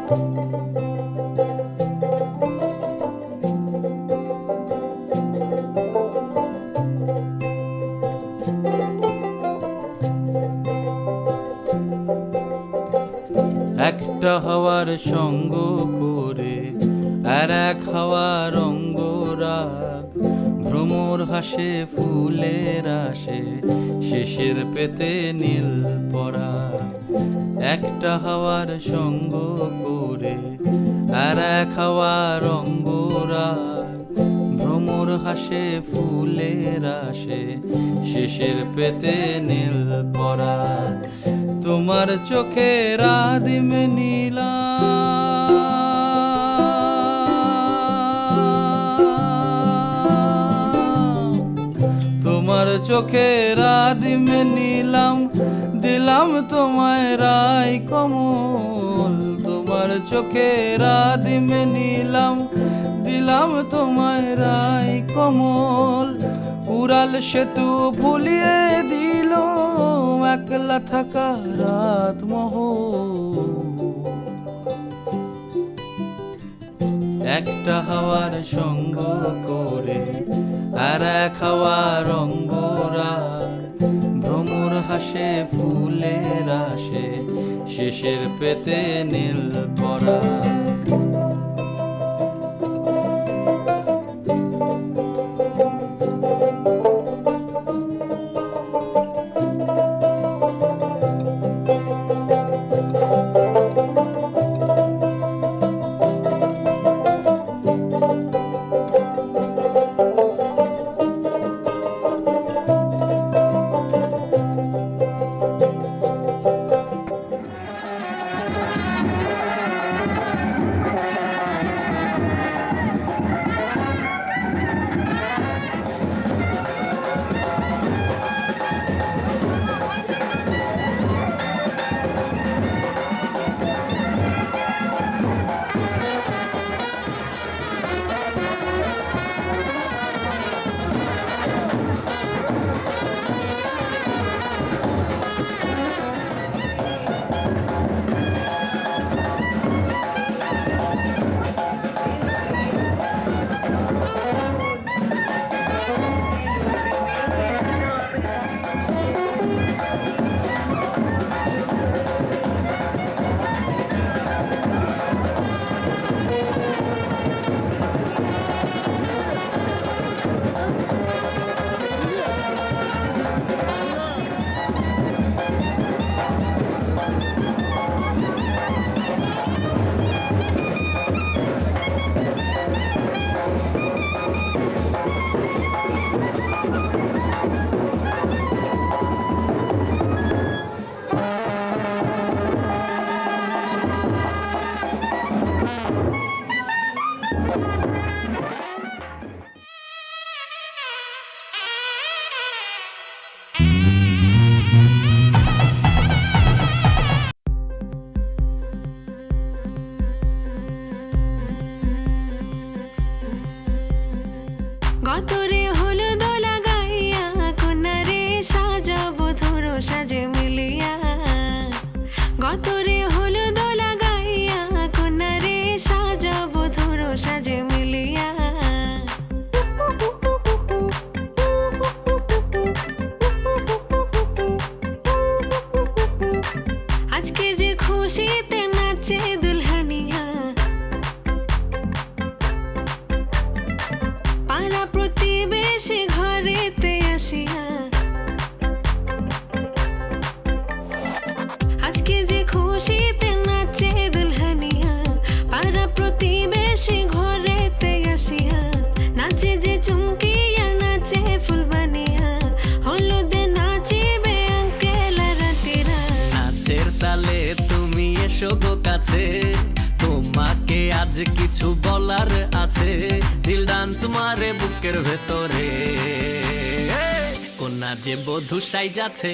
একটা হাওয়ার সঙ্গ করে আর এক হাওয়ার অঙ্গরাগ, ভ্রমর হাসে ফুলের আসে শেষের পেতে নীল পরাগ। একটা হাওয়ার সঙ্গ করে আর এক হাওয়ার অঙ্গরাগ, ভ্রমর হাসে ফুলের আসে শেষের পেতে নীল পরাগ। তোমার চোখের আদিম নীলা তোমার চোখের আদিম নীলাম, দিলাম তোমায় রাই কমল। তোমার চোখের আদিম নীলাম, দিলাম তোমায় রাই কমল। উড়াল সেতু ভুলিয়ে দিল একলা থাকা রাত মহল। একটা হাওয়ার সঙ্গ করে আর এক হাওয়ার অঙ্গরাগ, ভ্রমর হাসে ফুলের আসে শেষের পেতে নীল পরাগ। গতরে হলো দোলা গাইয়া, কোনারে সাজাবো ধরো সাজে মিলিয়া। গতরে হলো দোলা গাইয়া, কোনারে সাজাবো ধরো সাজে মিলিয়া। আজকে যে খুশিতে নাচে দুলহানিয়া, পাড়া প্রতিবেশী ঘরেতে আসিয়া। আজকে যে খুশিতে নাচে দুলহানিয়া, পাড়া প্রতিবেশী ঘরেতে আসিয়া। নাচে যে চুমকিয়া নাচে ফুলবানিয়া, হলুদে নাচিবে আঙ্কেল আর আন্টিরা। নাচের তালে তুমি এসো গো কাছে, তোমাকে আজ কিছু বলার আছে। দিল ডান্স মারে বুকের ভেতরে, কোনা যে বধূ সাইজাছে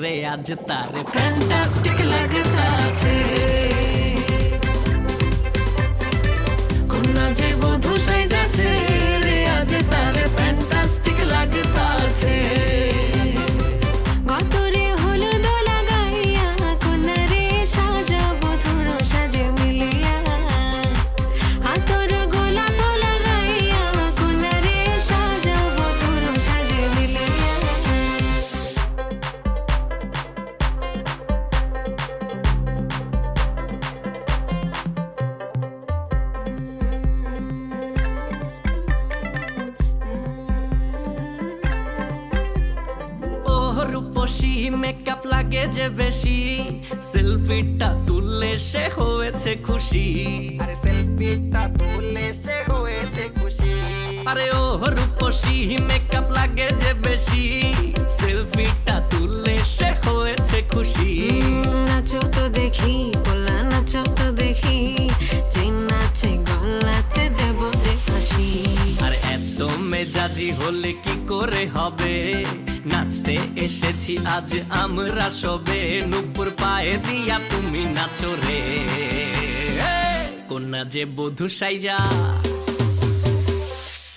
রে আজ তারে ফ্যান্টাস্টিক লাগতাছে। কোনা যে বধূ সাইজাছে রে আজ তারে ফ্যান্টাস্টিক লাগতাছে। গতরে হলো দোলা গাইয়া, কোনারে সাজাবো ধরো সাজে মিলিয়া। রূপসী মেকআপ লাগে যে বেশি, সেলফিটা তুললে সে হয়েছে খুশি। আরে সেলফিটা তুললে সে হয়েছে খুশি। আরে ও রূপসী মেকআপ লাগে যে বেশি, সেলফিটা তুললে সে হয়েছে খুশি। নাচো তো দেখি বলা, নাচো তো দেখি, যে নাচে গলাতে দেব যে হাসি। আর এত মেজাজি হলে কি করে হবে, নাচতে এসেছি আজ আমরা সবে, নুপুর পায়ে দিয়া তুমি নাচো রে। কন্যা যে বধূ সাইজা,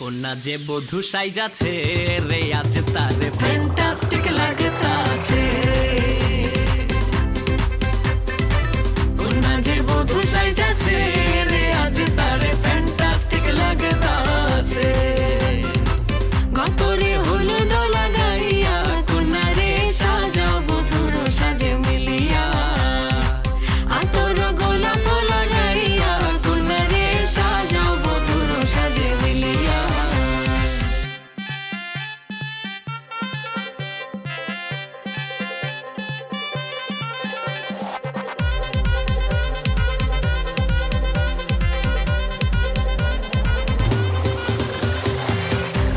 কন্যা যে বধূ সাইজাছে রে, আজ তারে ফ্যান্টাস্টিক লাগতাছে। কন্যা যে বধূ সাইজাছে রে, আজ তারে ফ্যান্টাস্টিক লাগতাছে। গতরে হলুদ লাগাইয়া কন্যারে সাজাও বধুর সাজে মিলিয়া, আতর গোলাপ লাগাইয়া কন্যারে সাজাও বধুর সাজে মিলিয়া।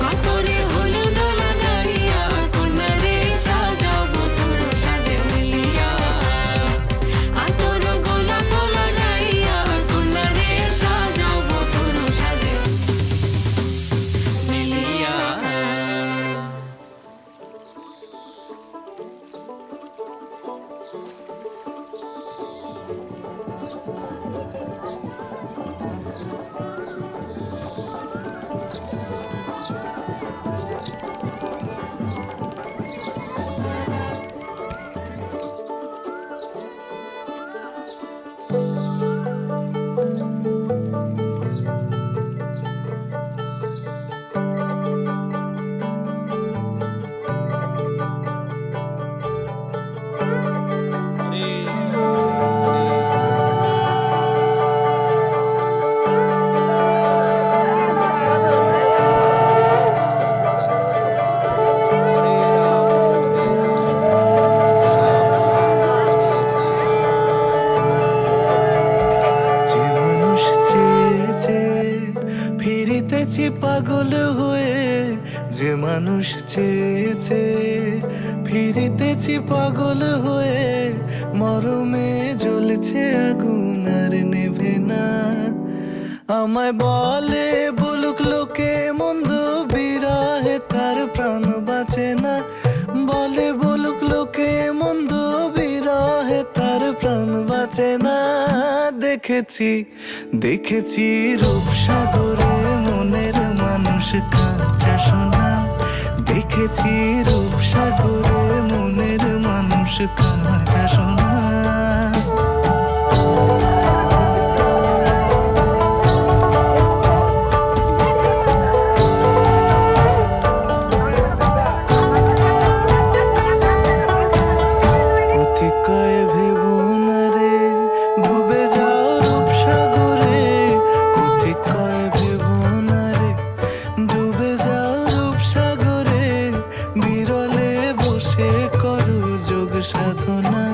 গতরে হলুদ লাগাইয়া কন্যারে সাজাও বধুর সাজে মিলিয়া, আতর গোলাপ লাগাইয়া কন্যারে সাজাও বধুর সাজে মিলিয়া। যে মানুষ চেয়েছে ফিরিতেছি পাগল হয়ে, যে মানুষ চেয়েছে ফিরিতেছি পাগল হয়ে, মরমে জ্বলছে আগুন আর নেভে না। আমায় বলে বলুক লোকে মন্দ, বিরহে তার প্রাণ বাঁচে না। বলে বলুক লোকে মন্দ, বিরহে তার প্রাণ বাঁচে না। দেখেছি দেখেছি রূপসাগরে মনের মানুষ কাঁচা সোনা, দেখেছি রূপসাগরে মনের মানুষ কাঁচা সোনা। অতিকয় ভেবো না রে, ডুবে যাও রূপসাগরে। অতিকয় ভেবো না রে, ডুবে যাও রূপসাগরে। বিরলে বসে করো যোগ সাধনা,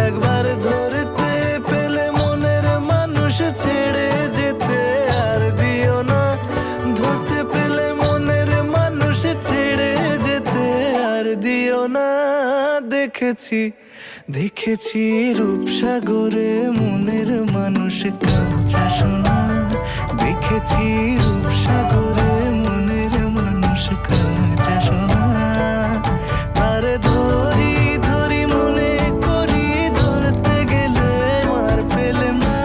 একবার ধরতে পেলে মনের মানুষ ছেড়ে যেতে আর দিও না। ধরতে পেলে মনের মানুষ ছেড়ে যেতে আর দিও না। দেখেছি দেখেছি রূপসাগরে মনের মানুষ কাঁচা সোনা, দেখেছি রূপসাগরে মনের মানুষ কাঁচা সোনা। তার ধরি ধরি মনে করি, ধরতে গেলে আর পেলে না।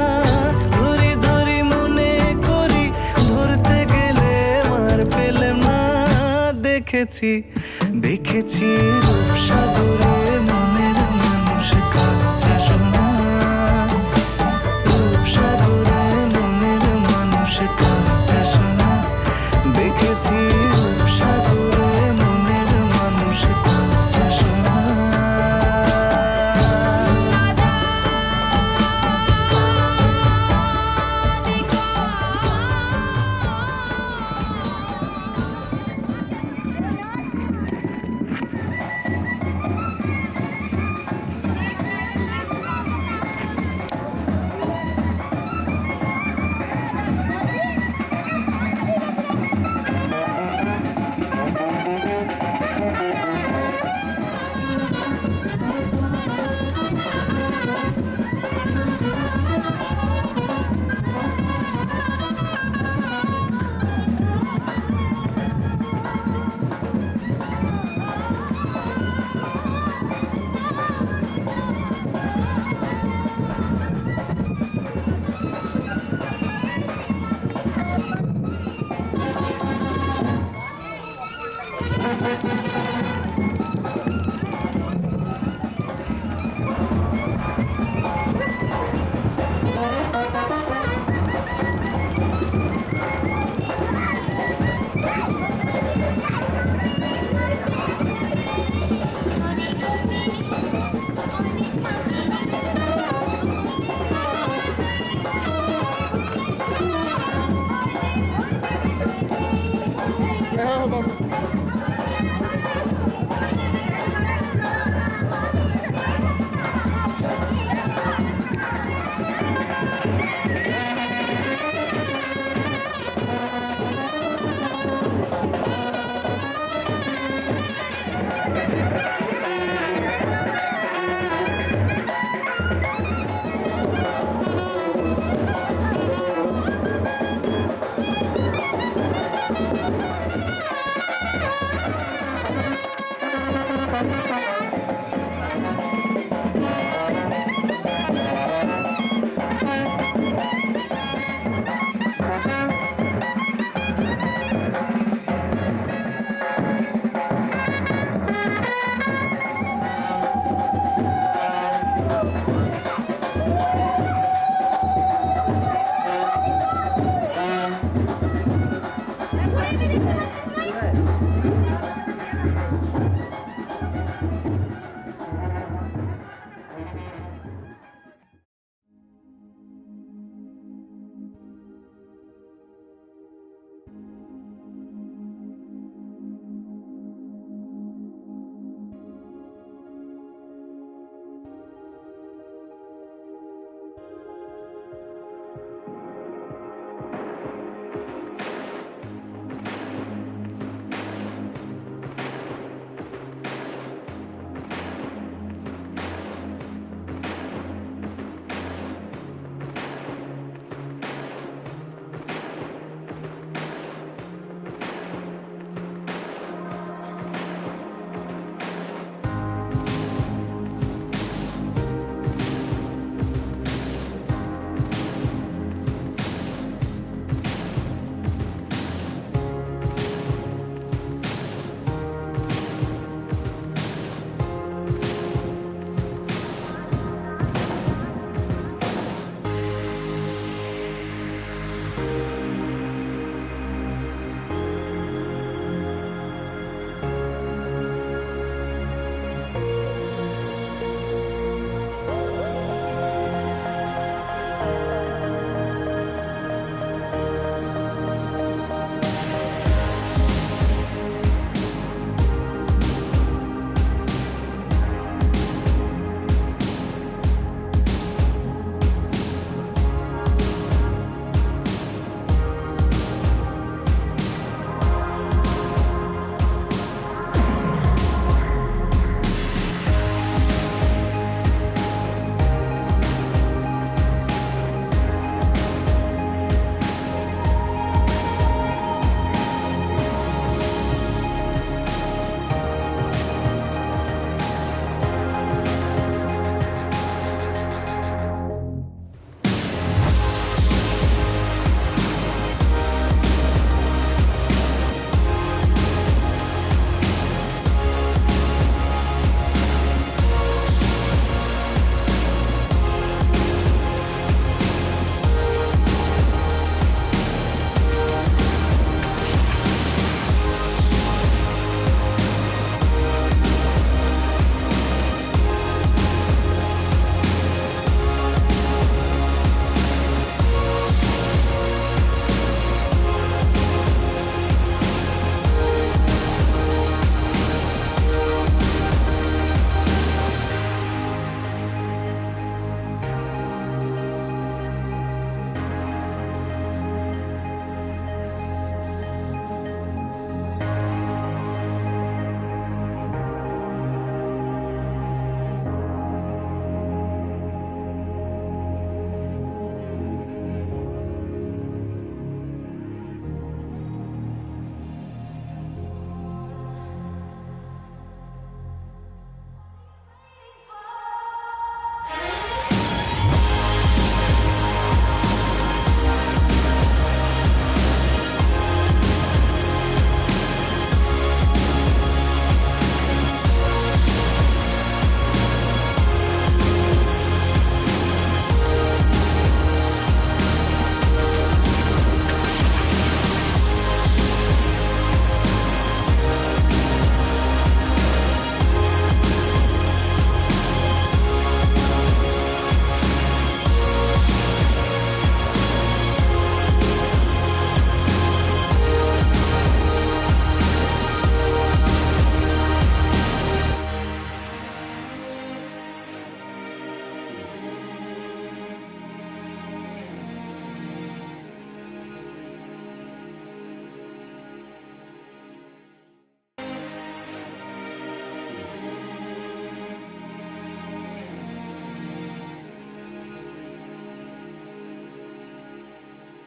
ধরি ধরি মনে করি, ধরতে গেলে আর পেলে না। দেখেছি দেখেছি রূপসাগরে মনের মানুষ কাঁচা সোনা, রূপসাগরে মনের মানুষ কাঁচা সোনা। দেখেছি রূপসাগরে মনের মানুষ কাঁচা সোনা।